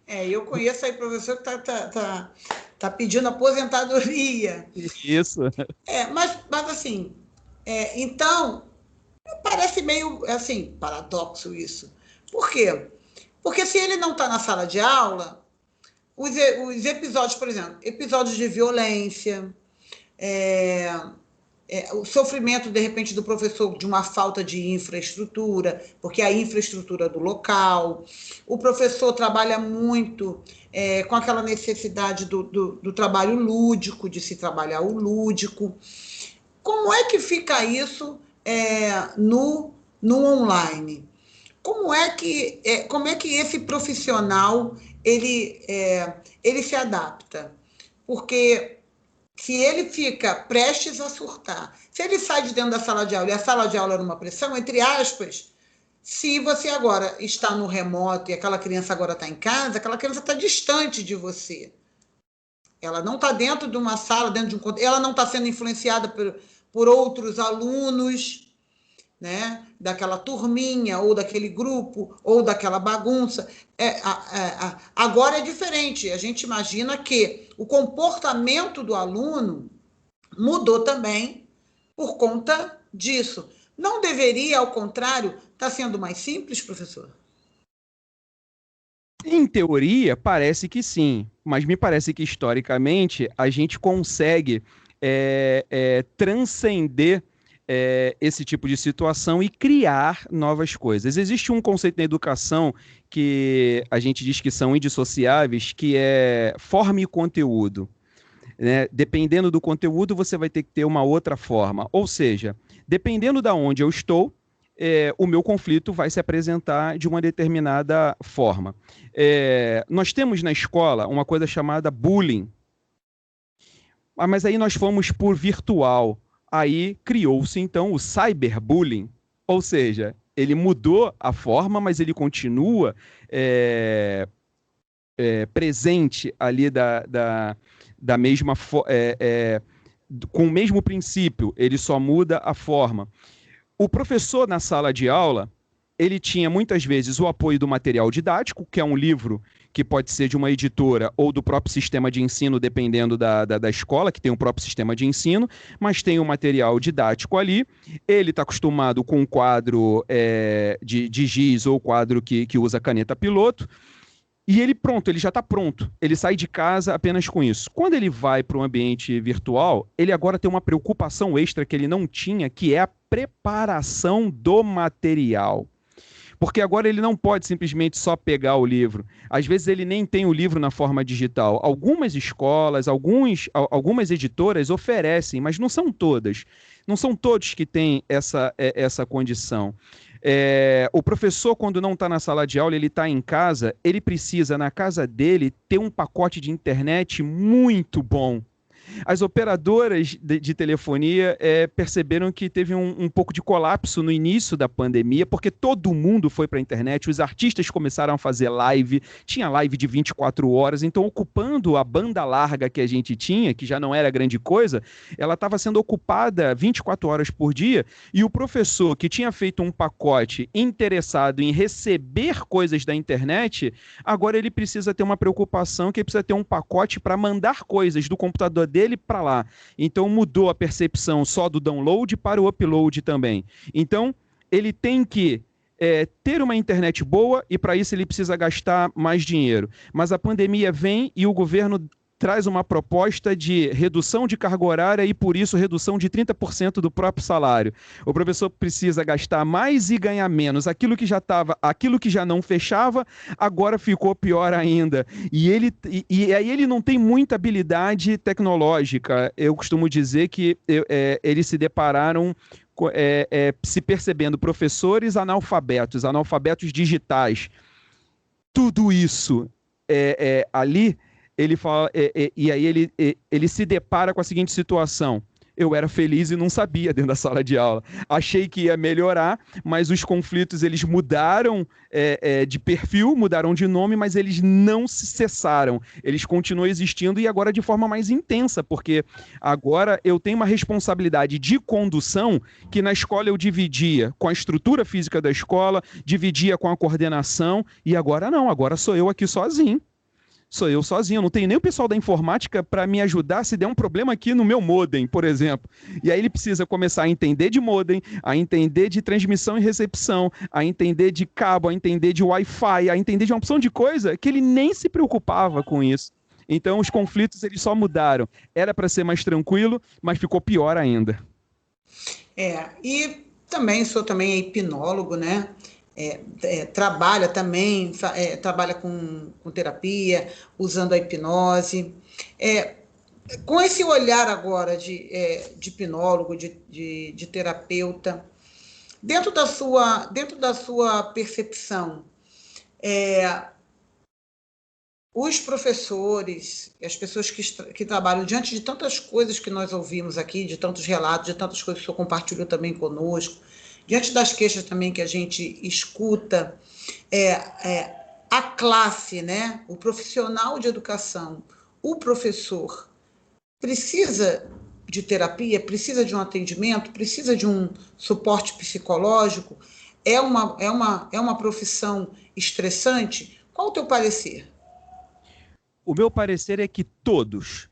Eu conheço aí professor que tá pedindo aposentadoria. Isso. Mas assim, então, parece meio, assim, paradoxo isso. Por quê? Porque se ele não está na sala de aula, os episódios, por exemplo, episódios de violência, o sofrimento, de repente, do professor de uma falta de infraestrutura, porque a infraestrutura do local, o professor trabalha muito com aquela necessidade do trabalho lúdico, de se trabalhar o lúdico. Como é que fica isso no online? Como é que esse profissional ele se adapta? Porque se ele fica prestes a surtar, se ele sai de dentro da sala de aula e a sala de aula era uma pressão, entre aspas, se você agora está no remoto e aquela criança agora está em casa, aquela criança está distante de você. Ela não está dentro de uma sala, ela não está sendo influenciada por outros alunos, né, daquela turminha, ou daquele grupo, ou daquela bagunça. Agora é diferente. A gente imagina que o comportamento do aluno mudou também por conta disso. Não deveria, ao contrário, estar sendo mais simples, professor? Em teoria, parece que sim, mas me parece que, historicamente, a gente consegue transcender esse tipo de situação e criar novas coisas. Existe um conceito na educação que a gente diz que são indissociáveis, que é forma e conteúdo. Né? Dependendo do conteúdo, você vai ter que ter uma outra forma. Ou seja, dependendo de onde eu estou, o meu conflito vai se apresentar de uma determinada forma. Nós temos na escola uma coisa chamada bullying. Mas aí nós fomos por virtual. Aí criou-se, então, o cyberbullying. Ou seja, ele mudou a forma, mas ele continua presente ali da mesma com o mesmo princípio, ele só muda a forma. O professor na sala de aula, ele tinha muitas vezes o apoio do material didático, que é um livro que pode ser de uma editora ou do próprio sistema de ensino, dependendo da escola, que tem o próprio sistema de ensino, mas tem o material didático ali. Ele está acostumado com um quadro de giz ou quadro que usa caneta piloto, e ele já está pronto. Ele sai de casa apenas com isso. Quando ele vai para o ambiente virtual, ele agora tem uma preocupação extra que ele não tinha, que é a preparação do material. Porque agora ele não pode simplesmente só pegar o livro. Às vezes ele nem tem o livro na forma digital. Algumas escolas, algumas editoras oferecem, mas não são todas. Não são todos que têm essa condição. O professor, quando não está na sala de aula, ele está em casa, ele precisa, na casa dele, ter um pacote de internet muito bom. As operadoras de telefonia perceberam que teve um pouco de colapso no início da pandemia, porque todo mundo foi para a internet, os artistas começaram a fazer live, tinha live de 24 horas, então ocupando a banda larga que a gente tinha, que já não era grande coisa, ela estava sendo ocupada 24 horas por dia, e o professor que tinha feito um pacote interessado em receber coisas da internet, agora ele precisa ter uma preocupação que ele precisa ter um pacote para mandar coisas do computador dele para lá. Então mudou a percepção só do download para o upload também. Então ele tem que ter uma internet boa e para isso ele precisa gastar mais dinheiro. Mas a pandemia vem e o governo traz uma proposta de redução de carga horária e, por isso, redução de 30% do próprio salário. O professor precisa gastar mais e ganhar menos. Aquilo que já não fechava, agora ficou pior ainda. E aí ele não tem muita habilidade tecnológica. Eu costumo dizer que eles se depararam se percebendo professores analfabetos digitais. Tudo isso ali. Ele fala, e aí ele se depara com a seguinte situação: eu era feliz e não sabia dentro da sala de aula. Achei que ia melhorar, mas os conflitos eles mudaram de perfil, mudaram de nome, mas eles não se cessaram. Eles continuam existindo e agora de forma mais intensa, porque agora eu tenho uma responsabilidade de condução que na escola eu dividia com a estrutura física da escola, dividia com a coordenação, e agora não, agora sou eu aqui sozinho. Sou eu sozinho, não tenho nem o pessoal da informática para me ajudar se der um problema aqui no meu modem, por exemplo. E aí ele precisa começar a entender de modem, a entender de transmissão e recepção, a entender de cabo, a entender de Wi-Fi, a entender de uma opção de coisa que ele nem se preocupava com isso. Então os conflitos eles só mudaram. Era para ser mais tranquilo, mas ficou pior ainda. E sou também hipnólogo, né? Trabalha também, trabalha com terapia, usando a hipnose. Com esse olhar agora de hipnólogo, de terapeuta, dentro da sua percepção, os professores, as pessoas que trabalham diante de tantas coisas que nós ouvimos aqui, de tantos relatos, de tantas coisas que o senhor compartilhou também conosco, diante das queixas também que a gente escuta, a classe, né, o profissional de educação, o professor, precisa de terapia, precisa de um atendimento, precisa de um suporte psicológico? É uma profissão estressante? Qual o teu parecer? O meu parecer é que todos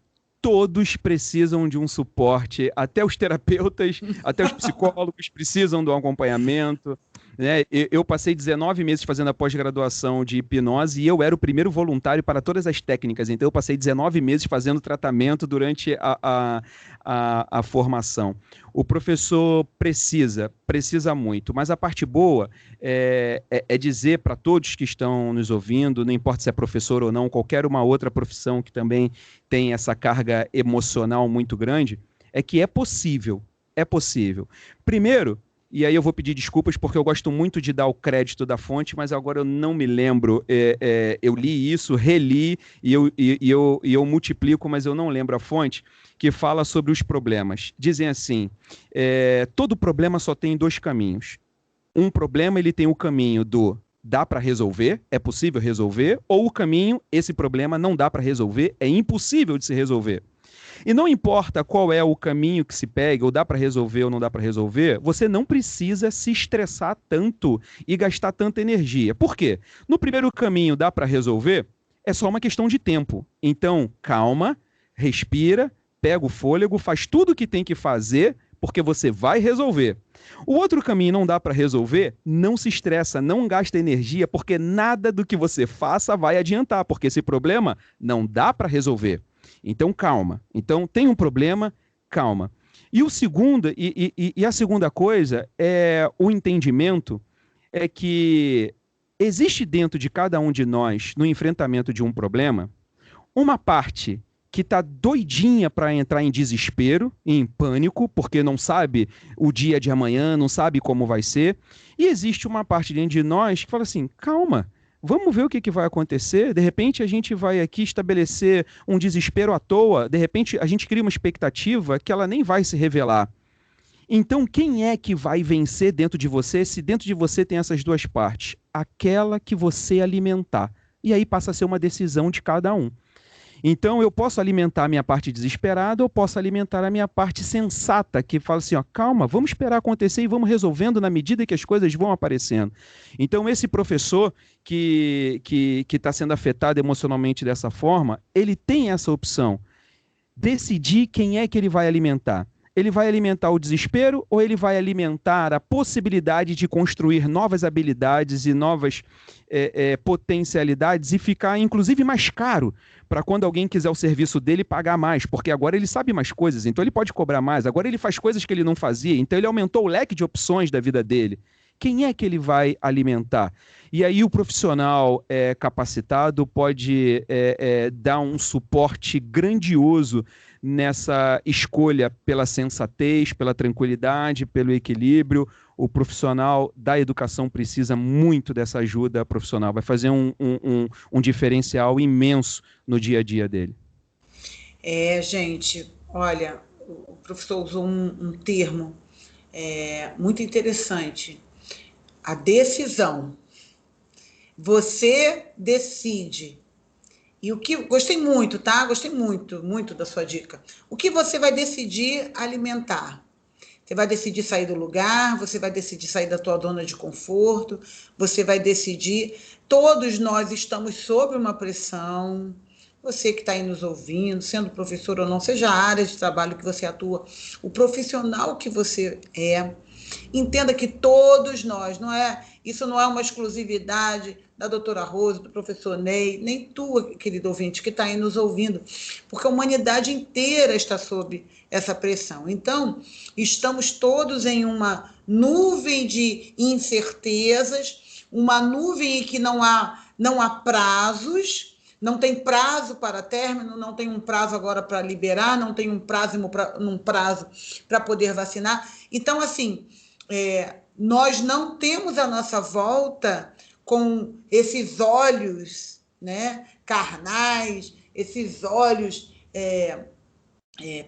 precisam de um suporte, até os terapeutas, até os psicólogos precisam de um acompanhamento. né? Eu passei 19 meses fazendo a pós-graduação de hipnose e eu era o primeiro voluntário para todas as técnicas. Então, eu passei 19 meses fazendo tratamento durante a formação. O professor precisa muito, mas a parte boa é dizer para todos que estão nos ouvindo, não importa se é professor ou não, qualquer uma outra profissão que também tem essa carga emocional muito grande, é que é possível. É possível. Primeiro, e aí eu vou pedir desculpas porque eu gosto muito de dar o crédito da fonte, mas agora eu não me lembro. Eu li isso, reli e eu multiplico, mas eu não lembro a fonte, que fala sobre os problemas. Dizem assim, todo problema só tem dois caminhos. Um problema ele tem o caminho do dá para resolver, é possível resolver, ou o caminho, esse problema não dá para resolver, é impossível de se resolver. E não importa qual é o caminho que se pega, ou dá para resolver ou não dá para resolver, você não precisa se estressar tanto e gastar tanta energia. Por quê? No primeiro caminho dá para resolver, é só uma questão de tempo. Então, calma, respira, pega o fôlego, faz tudo o que tem que fazer, porque você vai resolver. O outro caminho não dá para resolver, não se estressa, não gasta energia, porque nada do que você faça vai adiantar, porque esse problema não dá para resolver. Então, calma. Então, tem um problema, calma. E a segunda coisa é o entendimento é que existe dentro de cada um de nós, no enfrentamento de um problema, uma parte que está doidinha para entrar em desespero, em pânico, porque não sabe o dia de amanhã, não sabe como vai ser. E existe uma parte dentro de nós que fala assim, calma, vamos ver o que vai acontecer. De repente a gente vai aqui estabelecer um desespero à toa, de repente a gente cria uma expectativa que ela nem vai se revelar. Então quem é que vai vencer dentro de você se dentro de você tem essas duas partes? Aquela que você alimentar. E aí passa a ser uma decisão de cada um. Então eu posso alimentar a minha parte desesperada ou posso alimentar a minha parte sensata, que fala assim, ó, calma, vamos esperar acontecer e vamos resolvendo na medida que as coisas vão aparecendo. Então esse professor que está sendo afetado emocionalmente dessa forma, ele tem essa opção. Decidir quem é que ele vai alimentar. Ele vai alimentar o desespero ou ele vai alimentar a possibilidade de construir novas habilidades e novas potencialidades e ficar, inclusive, mais caro para quando alguém quiser o serviço dele pagar mais, porque agora ele sabe mais coisas, então ele pode cobrar mais, agora ele faz coisas que ele não fazia, então ele aumentou o leque de opções da vida dele. Quem é que ele vai alimentar? E aí o profissional capacitado pode dar um suporte grandioso nessa escolha pela sensatez, pela tranquilidade, pelo equilíbrio. O profissional da educação precisa muito dessa ajuda profissional, vai fazer um diferencial imenso no dia a dia dele. Gente, olha, o professor usou um termo muito interessante, a decisão. Você decide. E o que gostei muito, tá? Gostei muito da sua dica. O que você vai decidir alimentar? Você vai decidir sair do lugar, você vai decidir sair da tua zona de conforto, você vai decidir. Todos nós estamos sob uma pressão. Você que está aí nos ouvindo, sendo professor ou não, seja a área de trabalho que você atua, o profissional que você é, entenda que todos nós, isso não é uma exclusividade da doutora Rose, do professor Ney, nem tu, querido ouvinte, que está aí nos ouvindo, porque a humanidade inteira está sob essa pressão. Então, estamos todos em uma nuvem de incertezas, uma nuvem em que não há prazos, não tem prazo para término, não tem um prazo agora para liberar, não tem um prazo para poder vacinar. Então, assim, nós não temos à nossa volta com esses olhos, né, carnais, esses olhos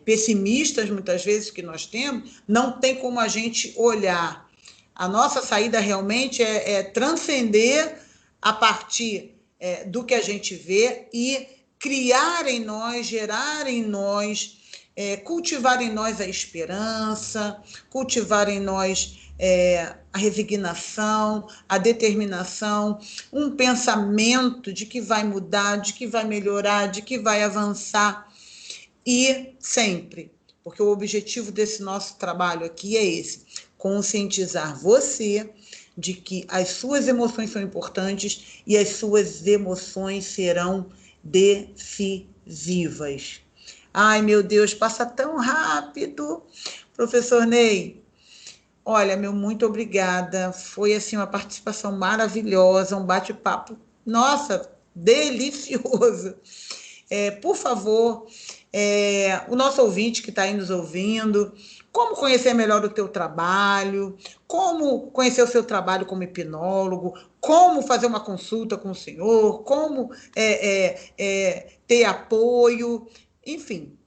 pessimistas, muitas vezes, que nós temos, não tem como a gente olhar. A nossa saída realmente é transcender a partir do que a gente vê e criar em nós, gerar em nós, cultivar em nós a esperança, cultivar em nós a resignação, a determinação, um pensamento de que vai mudar, de que vai melhorar, de que vai avançar. E sempre, porque o objetivo desse nosso trabalho aqui é esse, conscientizar você de que as suas emoções são importantes e as suas emoções serão decisivas. Ai, meu Deus, passa tão rápido. Professor Ney, olha, meu muito obrigada. Foi, assim, uma participação maravilhosa, um bate-papo, nossa, delicioso. Por favor, o nosso ouvinte que está aí nos ouvindo, como conhecer melhor o teu trabalho, como conhecer o seu trabalho como hipnólogo, como fazer uma consulta com o senhor, como ter apoio, enfim.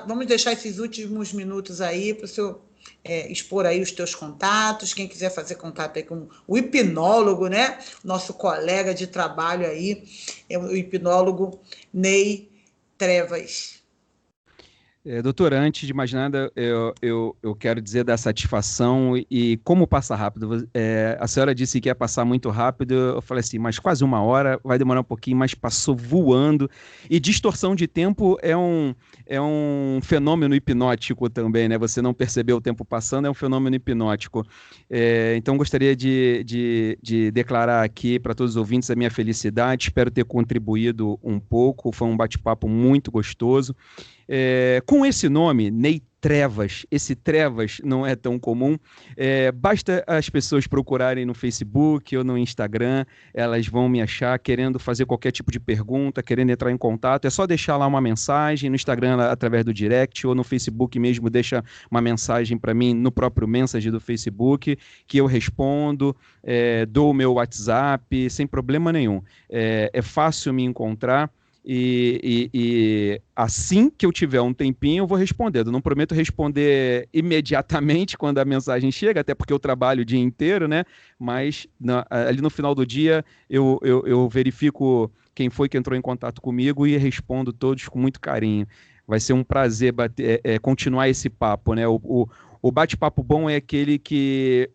Vamos deixar esses últimos minutos aí para o senhor expor aí os teus contatos, quem quiser fazer contato aí com o hipnólogo, né? Nosso colega de trabalho aí, o hipnólogo Ney Trevas. Doutora, antes de mais nada, eu quero dizer da satisfação e como passa rápido. A senhora disse que ia passar muito rápido, eu falei assim, mas quase 1 hora, vai demorar um pouquinho, mas passou voando. E distorção de tempo é um fenômeno hipnótico também, né? Você não perceber o tempo passando, é um fenômeno hipnótico. Então, gostaria de declarar aqui para todos os ouvintes a minha felicidade, espero ter contribuído um pouco, foi um bate-papo muito gostoso. Com esse nome, Ney Trevas, esse Trevas não é tão comum, basta as pessoas procurarem no Facebook ou no Instagram, elas vão me achar querendo fazer qualquer tipo de pergunta, querendo entrar em contato, é só deixar lá uma mensagem no Instagram através do direct ou no Facebook mesmo, deixa uma mensagem para mim no próprio Messenger do Facebook, que eu respondo, dou o meu WhatsApp, sem problema nenhum. É fácil me encontrar. E assim que eu tiver um tempinho, eu vou respondendo. Não prometo responder imediatamente quando a mensagem chega, até porque eu trabalho o dia inteiro, né? Mas ali no final do dia eu verifico quem foi que entrou em contato comigo e respondo todos com muito carinho. Vai ser um prazer continuar esse papo, né? O bate-papo bom é aquele que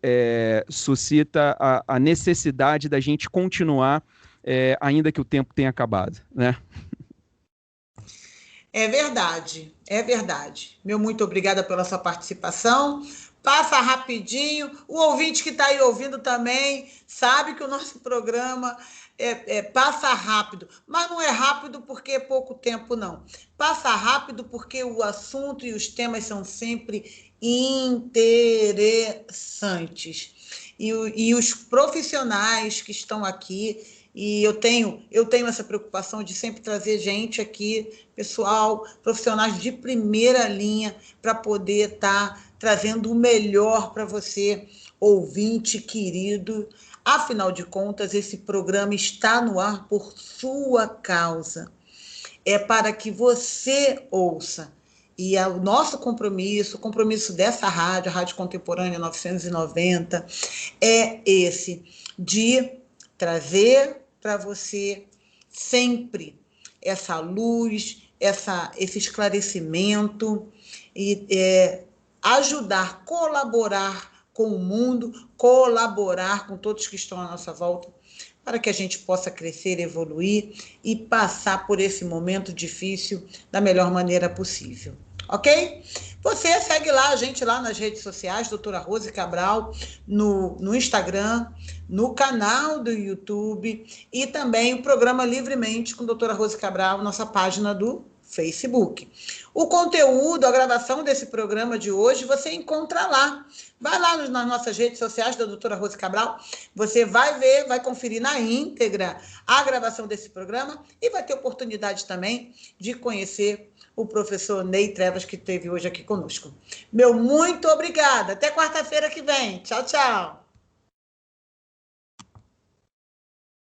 suscita a necessidade da gente continuar ainda que o tempo tenha acabado, né? É verdade, é verdade. Meu muito obrigada pela sua participação. Passa rapidinho. O ouvinte que está aí ouvindo também sabe que o nosso programa passa rápido, mas não é rápido porque é pouco tempo, não. Passa rápido porque o assunto e os temas são sempre interessantes. E os profissionais que estão aqui, e eu tenho essa preocupação de sempre trazer gente aqui, pessoal, profissionais de primeira linha, para poder estar trazendo o melhor para você, ouvinte querido. Afinal de contas, esse programa está no ar por sua causa. É para que você ouça. E o nosso compromisso, o compromisso dessa rádio, a Rádio Contemporânea 990, é esse, de trazer para você sempre essa luz, esse esclarecimento e ajudar, colaborar com o mundo, colaborar com todos que estão à nossa volta, para que a gente possa crescer, evoluir e passar por esse momento difícil da melhor maneira possível. Ok? Você segue lá a gente lá nas redes sociais, doutora Rose Cabral, no Instagram, no canal do YouTube e também o programa Livremente com doutora Rose Cabral, nossa página do Facebook. O conteúdo, a gravação desse programa de hoje, você encontra lá. Vai lá nas nossas redes sociais da doutora Rose Cabral, você vai ver, vai conferir na íntegra a gravação desse programa e vai ter oportunidade também de conhecer o professor Ney Trevas, que esteve hoje aqui conosco. Meu muito obrigada. Até quarta-feira que vem. Tchau, tchau.